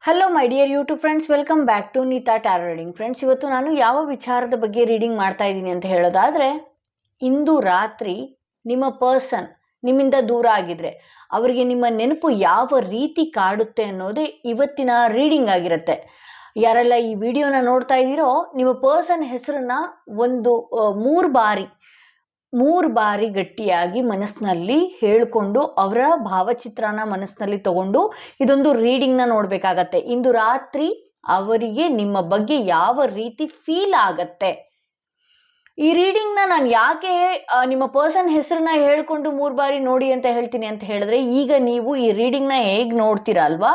Hello my dear YouTube friends, welcome back to Neeta tarot reading. Friends, ಇವತ್ತು ನಾನು ಯಾವ ವಿಚಾರದ ಬಗ್ಗೆ ರೀಡಿಂಗ್ ಮಾಡ್ತಾ ಇದ್ದೀನಿ ಅಂತ ಹೇಳೋದಾದರೆ, ಇಂದು ರಾತ್ರಿ ನಿಮ್ಮ ಪರ್ಸನ್ ನಿಮ್ಮಿಂದ ದೂರ ಆಗಿದ್ರೆ ಅವರಿಗೆ ನಿಮ್ಮ ನೆನಪು ಯಾವ ರೀತಿ ಕಾಡುತ್ತೆ ಅನ್ನೋದೇ ಇವತ್ತಿನ ರೀಡಿಂಗ್ ಆಗಿರುತ್ತೆ. ಯಾರೆಲ್ಲ ಈ ವಿಡಿಯೋನ ನೋಡ್ತಾ ಇದ್ದೀರೋ, ನಿಮ್ಮ ಪರ್ಸನ್ ಹೆಸರನ್ನ ಒಂದು ಮೂರು ಬಾರಿ ಗಟ್ಟಿಯಾಗಿ ಮನಸ್ಸಿನಲ್ಲಿ ಹೇಳಿಕೊಂಡು ಅವರ ಭಾವಚಿತ್ರನ ಮನಸ್ಸಿನಲ್ಲಿ ತಗೊಂಡು ಇದೊಂದು ರೀಡಿಂಗ್ನ ನೋಡಬೇಕಾಗತ್ತೆ. ಇಂದು ರಾತ್ರಿ ಅವರಿಗೆ ನಿಮ್ಮ ಬಗ್ಗೆ ಯಾವ ರೀತಿ ಫೀಲ್ ಆಗತ್ತೆ. ಈ ರೀಡಿಂಗ್ನ ನಾನು ಯಾಕೆ ನಿಮ್ಮ ಪರ್ಸನ್ ಹೆಸರನ್ನ ಹೇಳ್ಕೊಂಡು 3 ಬಾರಿ ನೋಡಿ ಅಂತ ಹೇಳ್ತೀನಿ ಅಂತ ಹೇಳಿದ್ರೆ, ಈಗ ನೀವು ಈ ರೀಡಿಂಗ್ನ ಹೇಗೆ ನೋಡ್ತೀರಾ ಅಲ್ವಾ,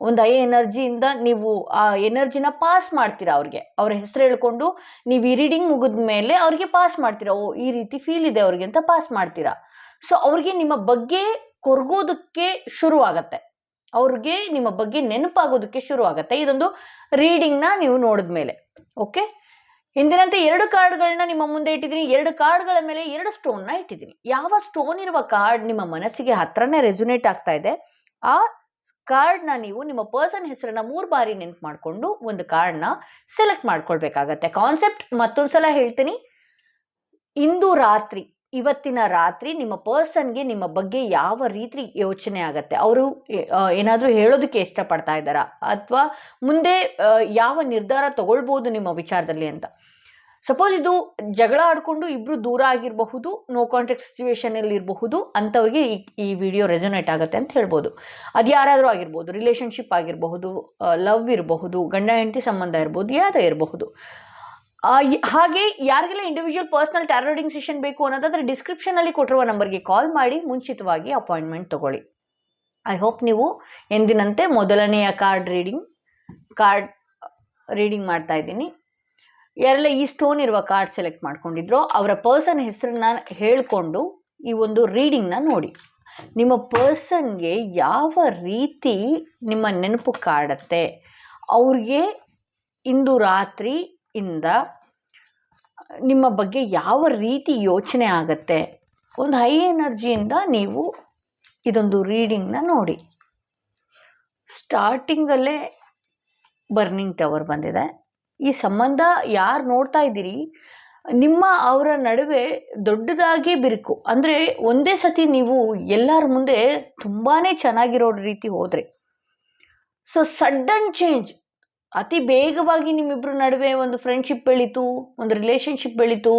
ಒಂದು ಹೈ ಎನರ್ಜಿಯಿಂದ ನೀವು ಆ ಎನರ್ಜಿನ ಪಾಸ್ ಮಾಡ್ತೀರಾ. ಅವ್ರ ಹೆಸರು ಹೇಳ್ಕೊಂಡು ನೀವು ಈ ರೀಡಿಂಗ್ ಮುಗಿದ ಮೇಲೆ ಅವ್ರಿಗೆ ಪಾಸ್ ಮಾಡ್ತೀರಾ. ಓ, ಈ ರೀತಿ ಫೀಲ್ ಇದೆ ಅವ್ರಿಗೆ ಅಂತ ಪಾಸ್ ಮಾಡ್ತೀರಾ. ಸೊ ಅವ್ರಿಗೆ ನಿಮ್ಮ ಬಗ್ಗೆ ಕೊರಗೋದಕ್ಕೆ ಶುರು ಆಗತ್ತೆ, ಅವ್ರಿಗೆ ನಿಮ್ಮ ಬಗ್ಗೆ ನೆನಪಾಗೋದಕ್ಕೆ ಶುರು ಆಗತ್ತೆ ಇದೊಂದು ರೀಡಿಂಗ್ನ ನೀವು ನೋಡಿದ್ಮೇಲೆ. ಓಕೆ, ಹಿಂದಿನಂತೆ 2 ಕಾರ್ಡ್ಗಳನ್ನ ನಿಮ್ಮ ಮುಂದೆ ಇಟ್ಟಿದ್ದೀನಿ. 2 ಕಾರ್ಡ್ಗಳ ಮೇಲೆ 2 ಸ್ಟೋನ್ನ ಇಟ್ಟಿದ್ದೀನಿ. ಯಾವ ಸ್ಟೋನ್ ಇರುವ ಕಾರ್ಡ್ ನಿಮ್ಮ ಮನಸ್ಸಿಗೆ ಹತ್ರನೇ ರೆಸೊನೇಟ್ ಆಗ್ತಾ ಇದೆ, ಆ ಕಾರ್ಡ್ನ ನೀವು ನಿಮ್ಮ ಪರ್ಸನ್ ಹೆಸರನ್ನ 3 ಬಾರಿ ನೆನ್ಪು ಮಾಡಿಕೊಂಡು ಒಂದು ಕಾರ್ಡ್ನ ಸೆಲೆಕ್ಟ್ ಮಾಡ್ಕೊಳ್ಬೇಕಾಗತ್ತೆ. ಕಾನ್ಸೆಪ್ಟ್ ಮತ್ತೊಂದ್ಸಲ ಹೇಳ್ತೀನಿ. ಇವತ್ತಿನ ರಾತ್ರಿ ನಿಮ್ಮ ಪರ್ಸನ್ಗೆ ನಿಮ್ಮ ಬಗ್ಗೆ ಯಾವ ರೀತಿ ಯೋಚನೆ ಆಗತ್ತೆ, ಅವರು ಏನಾದರೂ ಹೇಳೋದಕ್ಕೆ ಇಷ್ಟಪಡ್ತಾ ಇದ್ದಾರಾ, ಅಥವಾ ಮುಂದೆ ಯಾವ ನಿರ್ಧಾರ ತಗೊಳ್ಬೋದು ನಿಮ್ಮ ವಿಚಾರದಲ್ಲಿ ಅಂತ. ಸಪೋಸ್ ಇದು ಜಗಳ ಆಡ್ಕೊಂಡು ಇಬ್ರು ದೂರ ಆಗಿರಬಹುದು, ನೋ ಕಾಂಟ್ಯಾಕ್ಟ್ ಸಿಚುವೇಶನಲ್ಲಿ ಇರಬಹುದು, ಅಂಥವ್ರಿಗೆ ಈ ವಿಡಿಯೋ ರೆಸೊನೇಟ್ ಆಗುತ್ತೆ ಅಂತ ಹೇಳ್ಬೋದು. ಅದು ಯಾರಾದರೂ ಆಗಿರ್ಬೋದು, ರಿಲೇಷನ್ಶಿಪ್ ಆಗಿರಬಹುದು, ಲವ್ ಇರಬಹುದು, ಗಂಡ ಹೆಂಡತಿ ಸಂಬಂಧ ಇರ್ಬೋದು, ಯಾವುದೇ ಇರಬಹುದು. ಹಾಗೆ ಯಾರಿಗೆಲ್ಲ individual personal tarot reading session ಬೇಕು ಅನ್ನೋದಾದ್ರೆ ಡಿಸ್ಕ್ರಿಪ್ಷನಲ್ಲಿ ಕೊಟ್ಟಿರುವ ನಂಬರ್ಗೆ ಕಾಲ್ ಮಾಡಿ ಮುಂಚಿತವಾಗಿ ಅಪಾಯಿಂಟ್ಮೆಂಟ್ ತಗೊಳ್ಳಿ. ಐ ಹೋಪ್ ನೀವು ಎಂದಿನಂತೆ ಮೊದಲನೆಯ ಕಾರ್ಡ್ ರೀಡಿಂಗ್ ಮಾಡ್ತಾ ಇದ್ದೀನಿ. ಯಾರೆಲ್ಲ ಈ ಸ್ಟೋನ್ ಇರುವ ಕಾರ್ಡ್ ಸೆಲೆಕ್ಟ್ ಮಾಡ್ಕೊಂಡಿದ್ರೋ ಅವರ ಪರ್ಸನ್ ಹೆಸರನ್ನ ಹೇಳ್ಕೊಂಡು ಈ ಒಂದು ರೀಡಿಂಗ್ನ ನೋಡಿ. ನಿಮ್ಮ ಪರ್ಸನ್ಗೆ ಯಾವ ರೀತಿ ನಿಮ್ಮ ನೆನಪು ಕಾಡುತ್ತೆ, ಅವ್ರಿಗೆ ಇಂದು ರಾತ್ರಿಯಿಂದ ನಿಮ್ಮ ಬಗ್ಗೆ ಯಾವ ರೀತಿ ಯೋಚನೆ ಆಗತ್ತೆ, ಒಂದು ಹೈ ಎನರ್ಜಿಯಿಂದ ನೀವು ಇದೊಂದು ರೀಡಿಂಗ್ನ ನೋಡಿ. ಸ್ಟಾರ್ಟಿಂಗಲ್ಲೇ ಬರ್ನಿಂಗ್ ಟವರ್ ಬಂದಿದೆ. ಈ ಸಂಬಂಧ ಯಾರು ನೋಡ್ತಾ ಇದ್ದೀರಿ, ನಿಮ್ಮ ಅವರ ನಡುವೆ ದೊಡ್ಡದಾಗಿ ಬಿರುಕು, ಅಂದರೆ ಒಂದೇ ಸತಿ ನೀವು ಎಲ್ಲರ ಮುಂದೆ ತುಂಬಾ ಚೆನ್ನಾಗಿರೋ ರೀತಿ ಹೋದ್ರಿ. ಸೊ ಸಡನ್ ಚೇಂಜ್, ಅತಿ ಬೇಗವಾಗಿ ನಿಮ್ಮಿಬ್ಬರ ನಡುವೆ ಒಂದು ಫ್ರೆಂಡ್ಶಿಪ್ ಬೆಳೀತು, ಒಂದು ರಿಲೇಷನ್ಶಿಪ್ ಬೆಳೀತು,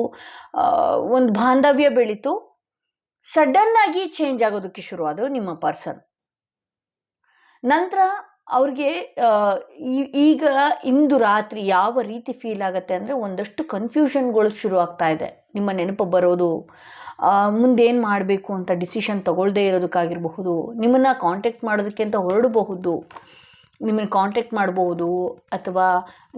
ಒಂದು ಬಾಂಧವ್ಯ ಬೆಳೀತು. ಸಡನ್ನಾಗಿ ಚೇಂಜ್ ಆಗೋದಕ್ಕೆ ಶುರುವಾದವು ನಿಮ್ಮ ಪರ್ಸನ್. ನಂತರ ಅವ್ರಿಗೆ ಈಗ ಇಂದು ರಾತ್ರಿ ಯಾವ ರೀತಿ ಫೀಲ್ ಆಗುತ್ತೆ ಅಂದರೆ, ಒಂದಷ್ಟು ಕನ್ಫ್ಯೂಷನ್ಗಳು ಶುರು ಆಗ್ತಾ ಇದೆ. ನಿಮ್ಮ ನೆನಪು ಬರೋದು, ಮುಂದೇನು ಮಾಡಬೇಕು ಅಂತ ಡಿಸಿಷನ್ ತಗೊಳ್ಳದೇ ಇರೋದಕ್ಕಾಗಿರಬಹುದು, ನಿಮ್ಮನ್ನು ಕಾಂಟ್ಯಾಕ್ಟ್ ಮಾಡೋದಕ್ಕೆ ಅಂತ ಹೊರಡಬಹುದು, ನಿಮ್ಮನ್ನು ಕಾಂಟ್ಯಾಕ್ಟ್ ಮಾಡಬಹುದು, ಅಥವಾ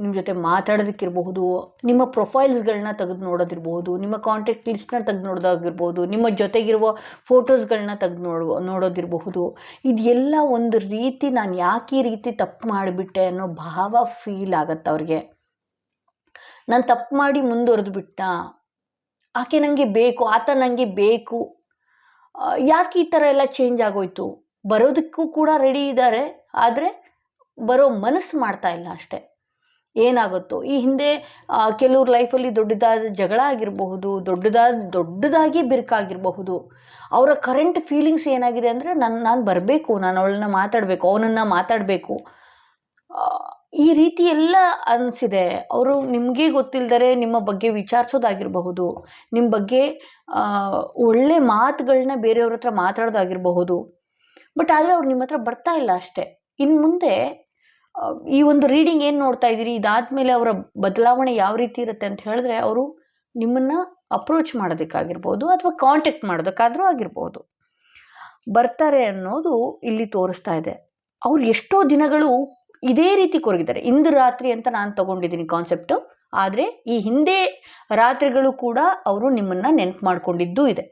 ನಿಮ್ಮ ಜೊತೆ ಮಾತಾಡೋದಕ್ಕಿರಬಹುದು, ನಿಮ್ಮ ಪ್ರೊಫೈಲ್ಸ್ಗಳನ್ನ ತೆಗೆದು ನೋಡೋದಿರ್ಬೋದು, ನಿಮ್ಮ ಕಾಂಟ್ಯಾಕ್ಟ್ ಲಿಸ್ಟ್ನ ತೆಗೆದು ನೋಡೋದಾಗಿರ್ಬೋದು, ನಿಮ್ಮ ಜೊತೆಗಿರುವ ಫೋಟೋಸ್ಗಳನ್ನ ತೆಗೆದು ನೋಡೋದಿರಬಹುದು. ಇದೆಲ್ಲ ಒಂದು ರೀತಿ ನಾನು ಯಾಕೆ ಈ ರೀತಿ ತಪ್ಪು ಮಾಡಿಬಿಟ್ಟೆ ಅನ್ನೋ ಭಾವ ಫೀಲ್ ಆಗುತ್ತೆ ಅವ್ರಿಗೆ. ನಾನು ತಪ್ಪು ಮಾಡಿ ಮುಂದುವರೆದು ಬಿಟ್ಟ, ಆಕೆ ನನಗೆ ಬೇಕು, ಆತ ನನಗೆ ಬೇಕು, ಯಾಕೆ ಈ ಥರ ಎಲ್ಲ ಚೇಂಜ್ ಆಗೋಯ್ತು. ಬರೋದಕ್ಕೂ ಕೂಡ ರೆಡಿ ಇದ್ದಾರೆ, ಆದರೆ ಬರೋ ಮನಸ್ಸು ಮಾಡ್ತಾ ಇಲ್ಲ ಅಷ್ಟೆ. ಏನಾಗುತ್ತೋ ಈ ಹಿಂದೆ ಕೆಲವ್ರ ಲೈಫಲ್ಲಿ ದೊಡ್ಡದಾದ ಜಗಳ ಆಗಿರಬಹುದು, ದೊಡ್ಡದಾಗಿ ಬಿರುಕಾಗಿರಬಹುದು. ಅವರ ಕರೆಂಟ್ ಫೀಲಿಂಗ್ಸ್ ಏನಾಗಿದೆ ಅಂದರೆ, ನಾನು ಬರಬೇಕು, ನಾನು ಅವಳನ್ನ ಮಾತಾಡಬೇಕು, ಅವನನ್ನು ಮಾತಾಡಬೇಕು, ಈ ರೀತಿ ಎಲ್ಲ ಅನಿಸಿದೆ. ಅವರು ನಿಮಗೆ ಗೊತ್ತಿಲ್ಲದರೆ ನಿಮ್ಮ ಬಗ್ಗೆ ವಿಚಾರಿಸೋದಾಗಿರಬಹುದು, ನಿಮ್ಮ ಬಗ್ಗೆ ಒಳ್ಳೆ ಮಾತುಗಳನ್ನ ಬೇರೆಯವ್ರ ಹತ್ರ ಮಾತಾಡೋದಾಗಿರಬಹುದು. ಬಟ್ ಆದರೆ ಅವ್ರು ನಿಮ್ಮ ಹತ್ರ ಬರ್ತಾ ಇಲ್ಲ ಅಷ್ಟೆ. ಇನ್ನು ಮುಂದೆ ಈ ಒಂದು ರೀಡಿಂಗ್ ಏನು ನೋಡ್ತಾ ಇದ್ದೀರಿ, ಇದಾದಮೇಲೆ ಅವರ ಬದಲಾವಣೆ ಯಾವ ರೀತಿ ಇರುತ್ತೆ ಅಂತ ಹೇಳಿದ್ರೆ, ಅವರು ನಿಮ್ಮನ್ನು ಅಪ್ರೋಚ್ ಮಾಡೋದಕ್ಕಾಗಿರ್ಬೋದು ಅಥವಾ ಕಾಂಟ್ಯಾಕ್ಟ್ ಮಾಡೋದಕ್ಕಾದರೂ ಆಗಿರ್ಬೋದು, ಬರ್ತಾರೆ ಅನ್ನೋದು ಇಲ್ಲಿ ತೋರಿಸ್ತಾ ಇದೆ. ಅವ್ರು ಎಷ್ಟೋ ದಿನಗಳು ಇದೇ ರೀತಿ ಕೊರಗಿದ್ದಾರೆ. ಇಂದು ರಾತ್ರಿ ಅಂತ ನಾನು ತಗೊಂಡಿದ್ದೀನಿ ಕಾನ್ಸೆಪ್ಟು, ಆದರೆ ಈ ಹಿಂದೆ ರಾತ್ರಿಗಳು ಕೂಡ ಅವರು ನಿಮ್ಮನ್ನು ನೆನಪು ಮಾಡಿಕೊಂಡಿದ್ದೂ ಇದೆ.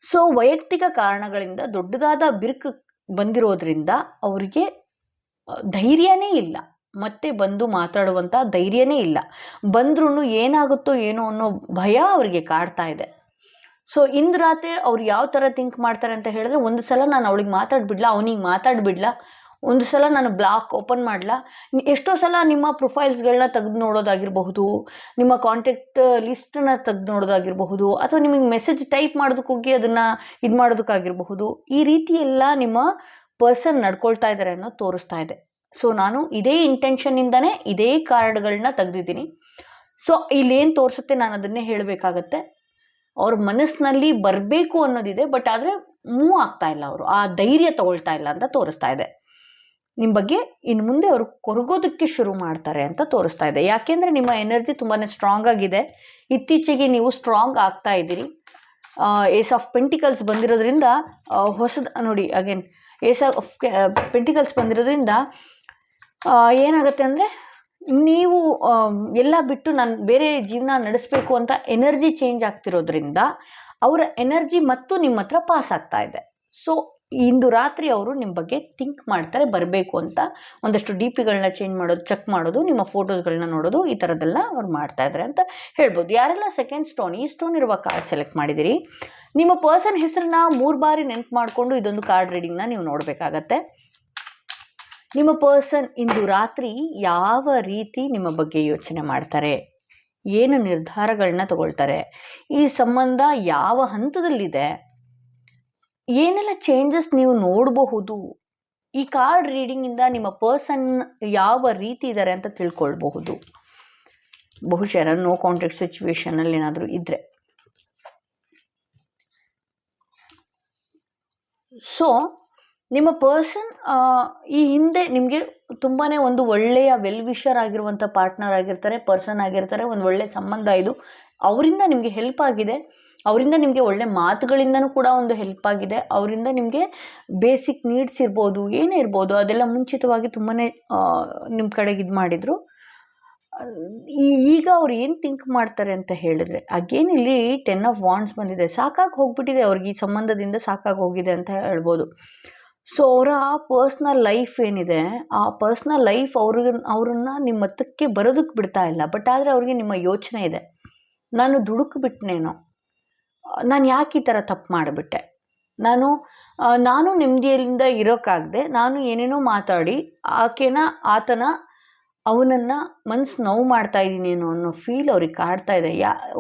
ಸೊ ವೈಯಕ್ತಿಕ ಕಾರಣಗಳಿಂದ ದೊಡ್ಡದಾದ ಬಿರುಕು ಬಂದಿರೋದ್ರಿಂದ ಅವರಿಗೆ ಧೈರ್ಯನೇ ಇಲ್ಲ, ಮತ್ತೆ ಬಂದು ಮಾತಾಡುವಂಥ ಧೈರ್ಯನೇ ಇಲ್ಲ. ಬಂದ್ರೂ ಏನಾಗುತ್ತೋ ಏನೋ ಅನ್ನೋ ಭಯ ಅವರಿಗೆ ಕಾಡ್ತಾ ಇದೆ. ಸೊ ಇಂದು ರಾತ್ರಿ ಅವ್ರು ಯಾವ ಥರ ಥಿಂಕ್ ಮಾಡ್ತಾರೆ ಅಂತ ಹೇಳಿದ್ರೆ, ಒಂದು ಸಲ ನಾನು ಅವಳಿಗೆ ಮಾತಾಡ್ಬಿಡ್ಲಾ, ಅವನಿಗೆ ಮಾತಾಡ್ಬಿಡ್ಲಾ, ಒಂದು ಸಲ ನಾನು ಬ್ಲಾಕ್ ಓಪನ್ ಮಾಡಲಾ, ಎಷ್ಟೋ ಸಲ ನಿಮ್ಮ ಪ್ರೊಫೈಲ್ಸ್ಗಳನ್ನ ತೆಗೆದು ನೋಡೋದಾಗಿರಬಹುದು, ನಿಮ್ಮ ಕಾಂಟ್ಯಾಕ್ಟ್ ಲಿಸ್ಟನ್ನ ತೆಗೆದು ನೋಡೋದಾಗಿರಬಹುದು, ಅಥವಾ ನಿಮಗೆ ಮೆಸೇಜ್ ಟೈಪ್ ಮಾಡೋದಕ್ಕೆ ಹೋಗಿ ಅದನ್ನು ಇದು ಮಾಡೋದಕ್ಕಾಗಿರಬಹುದು. ಈ ರೀತಿ ಎಲ್ಲ ನಿಮ್ಮ ಪರ್ಸನ್ ನಡ್ಕೊಳ್ತಾ ಇದ್ದಾರೆ ಅನ್ನೋದು ತೋರಿಸ್ತಾ ಇದೆ. ಸೊ ನಾನು ಇದೇ ಇಂಟೆನ್ಷನ್ನಿಂದನೇ ಇದೇ ಕಾರ್ಡ್ಗಳನ್ನ ತೆಗೆದಿದ್ದೀನಿ. ಸೊ ಇಲ್ಲೇನು ತೋರಿಸುತ್ತೆ ನಾನು ಅದನ್ನೇ ಹೇಳಬೇಕಾಗತ್ತೆ. ಅವ್ರ ಮನಸ್ಸಿನಲ್ಲಿ ಬರಬೇಕು ಅನ್ನೋದಿದೆ, ಬಟ್ ಆದರೆ ಮೂವ್ ಆಗ್ತಾ ಇಲ್ಲ, ಅವರು ಆ ಧೈರ್ಯ ತಗೊಳ್ತಾ ಇಲ್ಲ ಅಂತ ತೋರಿಸ್ತಾ ಇದೆ. ನಿಮ್ಮ ಬಗ್ಗೆ ಇನ್ನು ಮುಂದೆ ಅವರು ಕೊರಗೋದಕ್ಕೆ ಶುರು ಮಾಡ್ತಾರೆ ಅಂತ ತೋರಿಸ್ತಾ ಇದೆ. ಯಾಕೆಂದರೆ ನಿಮ್ಮ ಎನರ್ಜಿ ತುಂಬಾ ಸ್ಟ್ರಾಂಗ್ ಆಗಿದೆ. ಇತ್ತೀಚೆಗೆ ನೀವು ಸ್ಟ್ರಾಂಗ್ ಆಗ್ತಾ ಇದ್ದೀರಿ. ಏಸ್ ಆಫ್ ಪೆಂಟಿಕಲ್ಸ್ ಬಂದಿರೋದ್ರಿಂದ ನೋಡಿ ಅಗೇನ್ ಏಸ್ ಆಫ್ ಪೆಂಟಿಕಲ್ಸ್ ಬಂದಿರೋದ್ರಿಂದ ಏನಾಗುತ್ತೆ ಅಂದರೆ ನೀವು ಎಲ್ಲ ಬಿಟ್ಟು ನಾನು ಬೇರೆ ಜೀವನ ನಡೆಸಬೇಕು ಅಂತ ಎನರ್ಜಿ ಚೇಂಜ್ ಆಗ್ತಿರೋದ್ರಿಂದ ಅವರ ಎನರ್ಜಿ ಮತ್ತು ನಿಮ್ಮ ಹತ್ರ ಪಾಸ್ ಆಗ್ತಾ ಇದೆ. ಸೊ ಇಂದು ರಾತ್ರಿ ಅವರು ನಿಮ್ಮ ಬಗ್ಗೆ ಥಿಂಕ್ ಮಾಡ್ತಾರೆ ಬರಬೇಕು ಅಂತ. ಒಂದಷ್ಟು ಡಿ ಪಿಗಳನ್ನ ಚೇಂಜ್ ಮಾಡೋದು, ಚೆಕ್ ಮಾಡೋದು, ನಿಮ್ಮ ಫೋಟೋಸ್ಗಳನ್ನ ನೋಡೋದು, ಈ ಥರದ್ದೆಲ್ಲ ಅವ್ರು ಮಾಡ್ತಾ ಇದ್ದಾರೆ ಅಂತ ಹೇಳ್ಬೋದು. ಯಾರೆಲ್ಲ ಸೆಕೆಂಡ್ ಸ್ಟೋನ್, ಈ ಸ್ಟೋನ್ ಇರುವ ಕಾರ್ಡ್ ಸೆಲೆಕ್ಟ್ ಮಾಡಿದ್ದೀರಿ, ನಿಮ್ಮ ಪರ್ಸನ್ ಹೆಸರನ್ನ 3 ಬಾರಿ ನೆನಪು ಮಾಡಿಕೊಂಡು ಇದೊಂದು ಕಾರ್ಡ್ ರೀಡಿಂಗ್ನ ನೀವು ನೋಡಬೇಕಾಗತ್ತೆ. ನಿಮ್ಮ ಪರ್ಸನ್ ಇಂದು ರಾತ್ರಿ ಯಾವ ರೀತಿ ನಿಮ್ಮ ಬಗ್ಗೆ ಯೋಚನೆ ಮಾಡ್ತಾರೆ, ಏನು ನಿರ್ಧಾರಗಳನ್ನ ತಗೊಳ್ತಾರೆ, ಈ ಸಂಬಂಧ ಯಾವ ಹಂತದಲ್ಲಿದೆ, ಏನೆಲ್ಲ ಚೇಂಜಸ್ ನೀವು ನೋಡಬಹುದು. ಈ ಕಾರ್ಡ್ ರೀಡಿಂಗಿಂದ ನಿಮ್ಮ ಪರ್ಸನ್ ಯಾವ ರೀತಿ ಇದ್ದಾರೆ ಅಂತ ತಿಳ್ಕೊಳ್ಬಹುದು. ಬಹುಶಃ ನೋ ಕಾಂಟ್ಯಾಕ್ಟ್ ಸಿಚುವೇಶನಲ್ಲಿ ಏನಾದರೂ ಇದ್ದರೆ. ಸೊ ನಿಮ್ಮ ಪರ್ಸನ್ ಈ ಹಿಂದೆ ನಿಮಗೆ ತುಂಬಾ ಒಂದು ಒಳ್ಳೆಯ ವೆಲ್ ವಿಷರ್ ಆಗಿರುವಂಥ ಪಾರ್ಟ್ನರ್ ಆಗಿರ್ತಾರೆ, ಪರ್ಸನ್ ಆಗಿರ್ತಾರೆ. ಒಂದು ಒಳ್ಳೆಯ ಸಂಬಂಧ ಇದು. ಅವರಿಂದ ನಿಮಗೆ ಹೆಲ್ಪ್ ಆಗಿದೆ, ಅವರಿಂದ ನಿಮಗೆ ಒಳ್ಳೆ ಮಾತುಗಳಿಂದನೂ ಕೂಡ ಒಂದು ಹೆಲ್ಪ್ ಆಗಿದೆ. ಅವರಿಂದ ನಿಮಗೆ ಬೇಸಿಕ್ ನೀಡ್ಸ್ ಇರ್ಬೋದು, ಏನೇ ಇರ್ಬೋದು, ಅದೆಲ್ಲ ಮುಂಚಿತವಾಗಿ ತುಂಬಾ ನಿಮ್ಮ ಕಡೆಗೆ ಇದು ಮಾಡಿದರು. ಈಗ ಅವ್ರು ಏನು ಥಿಂಕ್ ಮಾಡ್ತಾರೆ ಅಂತ ಹೇಳಿದ್ರೆ, ಅಗೇನ್ ಇಲ್ಲಿ 10 ಆಫ್ ವಾಂಡ್ಸ್ ಬಂದಿದೆ. ಸಾಕಾಗಿ ಹೋಗ್ಬಿಟ್ಟಿದೆ ಅವ್ರಿಗೆ, ಈ ಸಂಬಂಧದಿಂದ ಸಾಕಾಗಿ ಹೋಗಿದೆ ಅಂತ ಹೇಳ್ಬೋದು. ಸೊ ಅವರ ಪರ್ಸ್ನಲ್ ಲೈಫ್ ಏನಿದೆ, ಆ ಪರ್ಸ್ನಲ್ ಲೈಫ್ ಅವ್ರನ್ನ ನಿಮ್ಮ ಹತ್ತಕ್ಕೆ ಬರೋದಕ್ಕೆ ಬಿಡ್ತಾ ಇಲ್ಲ. ಬಟ್ ಆದರೆ ಅವ್ರಿಗೆ ನಿಮ್ಮ ಯೋಚನೆ ಇದೆ, ನಾನು ದುಡುಕ್ಬಿಟ್ನೇನೋ, ನಾನು ಯಾಕೆ ಈ ಥರ ತಪ್ಪು ಮಾಡಿಬಿಟ್ಟೆ, ನಾನು ನೆಮ್ಮದಿಯಿಂದ ಇರೋಕ್ಕಾಗದೆ ನಾನು ಏನೇನೋ ಮಾತಾಡಿ ಆತನ ಅವನನ್ನು ಮನ್ಸು ನೋವು ಮಾಡ್ತಾ ಇದ್ದೀನೇನೋ ಅನ್ನೋ ಫೀಲ್ ಅವ್ರಿಗೆ ಕಾಡ್ತಾ ಇದೆ.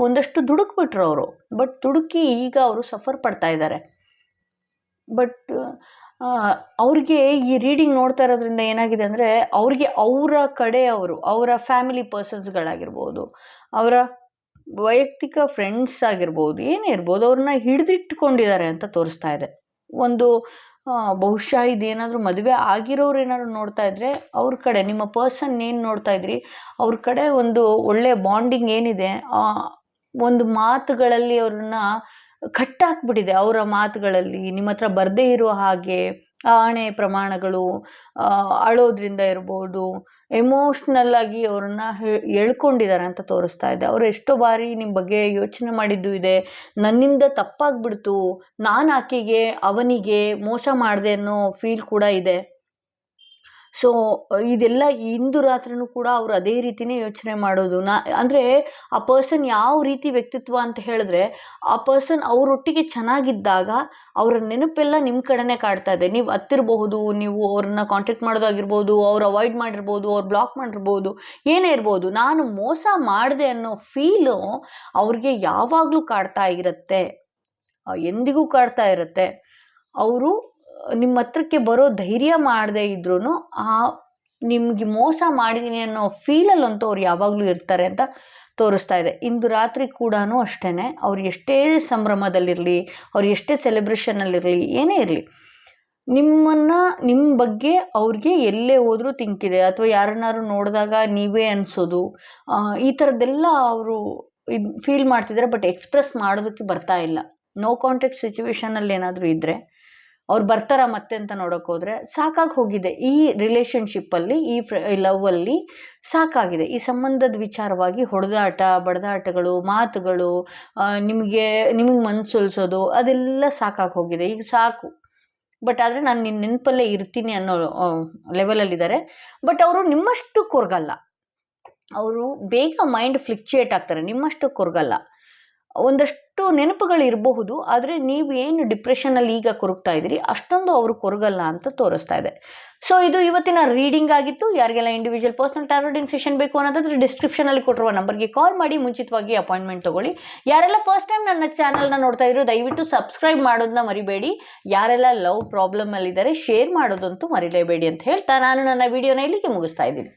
ಒಂದಷ್ಟು ದುಡುಕ್ಬಿಟ್ರು ಅವರು, ಬಟ್ ದುಡುಕಿ ಈಗ ಅವರು ಸಫರ್ ಪಡ್ತಾ ಇದ್ದಾರೆ. ಬಟ್ ಅವ್ರಿಗೆ ಈ ರೀಡಿಂಗ್ ನೋಡ್ತಾ ಇರೋದ್ರಿಂದ ಏನಾಗಿದೆ ಅಂದರೆ, ಅವ್ರಿಗೆ ಅವರ ಕಡೆಯವರು, ಅವರ ಫ್ಯಾಮಿಲಿ ಪರ್ಸನ್ಸ್ಗಳಾಗಿರ್ಬೋದು, ಅವರ ವೈಯಕ್ತಿಕ ಫ್ರೆಂಡ್ಸ್ ಆಗಿರ್ಬೋದು, ಏನೇ ಇರ್ಬೋದು, ಅವ್ರನ್ನ ಹಿಡಿದಿಟ್ಕೊಂಡಿದ್ದಾರೆ ಅಂತ ತೋರಿಸ್ತಾ ಇದೆ. ಒಂದು ಬಹುಶಃ ಇದೇನಾದರೂ ಮದುವೆ ಆಗಿರೋರು ಏನಾದ್ರು ನೋಡ್ತಾ ಇದ್ರೆ, ಅವ್ರ ಕಡೆ ನಿಮ್ಮ ಪರ್ಸನ್ ಏನು ನೋಡ್ತಾ ಇದ್ರಿ, ಅವ್ರ ಕಡೆ ಒಂದು ಒಳ್ಳೆ ಬಾಂಡಿಂಗ್ ಏನಿದೆ, ಒಂದು ಮಾತುಗಳಲ್ಲಿ ಅವ್ರನ್ನ ಕಟ್ಟಾಕ್ಬಿಟ್ಟಿದೆ. ಅವರ ಮಾತುಗಳಲ್ಲಿ ನಿಮ್ಮ ಹತ್ರ ಬರದೇ ಇರೋ ಹಾಗೆ ಆಣೆ ಪ್ರಮಾಣಗಳು, ಅಳೋದ್ರಿಂದ ಇರ್ಬೋದು, ಎಮೋಷ್ನಲ್ ಆಗಿ ಅವ್ರನ್ನ ಎಳ್ಕೊಂಡಿದ್ದಾರೆ ಅಂತ ತೋರಿಸ್ತಾ ಇದೆ. ಅವರು ಎಷ್ಟೋ ಬಾರಿ ನಿಮ್ಮ ಬಗ್ಗೆ ಯೋಚನೆ ಮಾಡಿದ್ದು ಇದೆ. ನನ್ನಿಂದ ತಪ್ಪಾಗ್ಬಿಡ್ತು, ನಾನು ಆಕೆಗೆ ಅವನಿಗೆ ಮೋಸ ಮಾಡಿದೆ ಅನ್ನೋ ಫೀಲ್ ಕೂಡ ಇದೆ. ಸೊ ಇದೆಲ್ಲ ಇಂದು ರಾತ್ರಿನೂ ಕೂಡ ಅವರು ಅದೇ ರೀತಿಯೇ ಯೋಚನೆ ಮಾಡೋದು. ಅಂದರೆ ಆ ಪರ್ಸನ್ ಯಾವ ರೀತಿ ವ್ಯಕ್ತಿತ್ವ ಅಂತ ಹೇಳಿದ್ರೆ, ಆ ಪರ್ಸನ್ ಅವರೊಟ್ಟಿಗೆ ಚೆನ್ನಾಗಿದ್ದಾಗ ಅವರ ನೆನಪೆಲ್ಲ ನಿಮ್ಮ ಕಡೆನೇ ಕಾಡ್ತಾ ಇದೆ. ನೀವು ಹತ್ತಿರಬಹುದು, ನೀವು ಅವ್ರನ್ನ ಕಾಂಟ್ಯಾಕ್ಟ್ ಮಾಡೋದಾಗಿರ್ಬೋದು, ಅವ್ರು ಅವಾಯ್ಡ್ ಮಾಡಿರ್ಬೋದು, ಅವ್ರು ಬ್ಲಾಕ್ ಮಾಡಿರ್ಬೋದು, ಏನೇ ಇರ್ಬೋದು, ನಾನು ಮೋಸ ಮಾಡಿದೆ ಅನ್ನೋ ಫೀಲು ಅವ್ರಿಗೆ ಯಾವಾಗಲೂ ಕಾಡ್ತಾ ಇರುತ್ತೆ, ಎಂದಿಗೂ ಕಾಡ್ತಾ ಇರುತ್ತೆ. ಅವರು ನಿಮ್ಮ ಹತ್ರಕ್ಕೆ ಬರೋ ಧೈರ್ಯ ಮಾಡದೇ ಇದ್ರೂ ನಿಮಗೆ ಮೋಸ ಮಾಡಿದ್ದೀನಿ ಅನ್ನೋ ಫೀಲಲ್ಲಂತೂ ಅವ್ರು ಯಾವಾಗಲೂ ಇರ್ತಾರೆ ಅಂತ ತೋರಿಸ್ತಾ ಇದೆ. ಇಂದು ರಾತ್ರಿ ಕೂಡ ಅಷ್ಟೇ, ಅವ್ರು ಎಷ್ಟೇ ಸಂಭ್ರಮದಲ್ಲಿರಲಿ, ಅವ್ರು ಎಷ್ಟೇ ಸೆಲೆಬ್ರೇಷನಲ್ಲಿರಲಿ, ಏನೇ ಇರಲಿ, ನಿಮ್ಮ ಬಗ್ಗೆ ಅವ್ರಿಗೆ ಎಲ್ಲೇ ಹೋದರೂ ತಿಂಕಿದೆ, ಅಥವಾ ಯಾರನ್ನಾರು ನೋಡಿದಾಗ ನೀವೇ ಅನಿಸೋದು, ಈ ಥರದ್ದೆಲ್ಲ ಅವರು ಫೀಲ್ ಮಾಡ್ತಿದ್ದಾರೆ. ಬಟ್ ಎಕ್ಸ್ಪ್ರೆಸ್ ಮಾಡೋದಕ್ಕೆ ಬರ್ತಾ ಇಲ್ಲ. ನೋ ಕಾಂಟ್ಯಾಕ್ಟ್ ಸಿಚುವೇಶನಲ್ಲಿ ಏನಾದರೂ ಇದ್ದರೆ ಅವ್ರು ಬರ್ತಾರ ಮತ್ತೆ ಅಂತ ನೋಡೋಕೆ ಹೋದರೆ ಸಾಕಾಗಿ ಹೋಗಿದೆ. ಈ ರಿಲೇಷನ್ಶಿಪ್ಪಲ್ಲಿ, ಈ ಲವ್ವಲ್ಲಿ ಸಾಕಾಗಿದೆ. ಈ ಸಂಬಂಧದ ವಿಚಾರವಾಗಿ ಹೊಡೆದಾಟ, ಬಡದಾಟಗಳು, ಮಾತುಗಳು, ನಿಮಗೆ ಮನಸೊಲಿಸೋದು, ಅದೆಲ್ಲ ಸಾಕಾಗಿ ಹೋಗಿದೆ. ಈಗ ಸಾಕು, ಬಟ್ ಆದರೆ ನಾನು ನಿನ್ನ ನೆನಪಲ್ಲೇ ಇರ್ತೀನಿ ಅನ್ನೋ ಲೆವೆಲಲ್ಲಿದ್ದಾರೆ. ಬಟ್ ಅವರು ನಿಮ್ಮಷ್ಟು ಕೊರಗಲ್ಲ, ಅವರು ಬೇಗ ಮೈಂಡ್ ಫ್ಲಿಕ್ಚುಯೇಟ್ ಆಗ್ತಾರೆ, ನಿಮ್ಮಷ್ಟು ಕೊರಗಲ್ಲ. ಒಂದಷ್ಟು ನೆನಪುಗಳಿರಬಹುದು, ಆದರೆ ನೀವು ಏನು ಡಿಪ್ರೆಷನಲ್ಲಿ ಈಗ ಕೊರಗ್ತಾ ಇದ್ದೀರಿ ಅಷ್ಟೊಂದು ಅವರು ಕೊರಗಲ್ಲ ಅಂತ ತೋರಿಸ್ತಾ ಇದೆ. ಸೊ ಇದು ಇವತ್ತಿನ ರೀಡಿಂಗ್ ಆಗಿತ್ತು. ಯಾರಿಗೆಲ್ಲ ಇಂಡಿವಿಜುವಲ್ ಪರ್ಸನಲ್ ಟಾರೋ ರೀಡಿಂಗ್ ಸೆಷನ್ ಬೇಕು ಅನ್ನೋದಾದ್ರೆ ಡಿಸ್ಕ್ರಿಪ್ಷನಲ್ಲಿ ಕೊಟ್ಟಿರುವ ನಂಬರ್ಗೆ ಕಾಲ್ ಮಾಡಿ ಮುಂಚಿತವಾಗಿ ಅಪಾಯಿಂಟ್ಮೆಂಟ್ ತಗೊಳ್ಳಿ. ಯಾರೆಲ್ಲ ಫಸ್ಟ್ ಟೈಮ್ ನನ್ನ ಚಾನಲ್ನ ನೋಡ್ತಾ ಇದ್ರು ದಯವಿಟ್ಟು ಸಬ್ಸ್ಕ್ರೈಬ್ ಮಾಡೋದನ್ನ ಮರಿಬೇಡಿ. ಯಾರೆಲ್ಲ ಲವ್ ಪ್ರಾಬ್ಲಮ್ ಅಲ್ಲಿದ್ದಾರೆ ಶೇರ್ ಮಾಡೋದಂತೂ ಮರಿಲೇಬೇಡಿ ಅಂತ ಹೇಳ್ತಾ ನಾನು ನನ್ನ ವಿಡಿಯೋನ ಇಲ್ಲಿಗೆ ಮುಗಿಸ್ತಾ ಇದ್ದೀನಿ.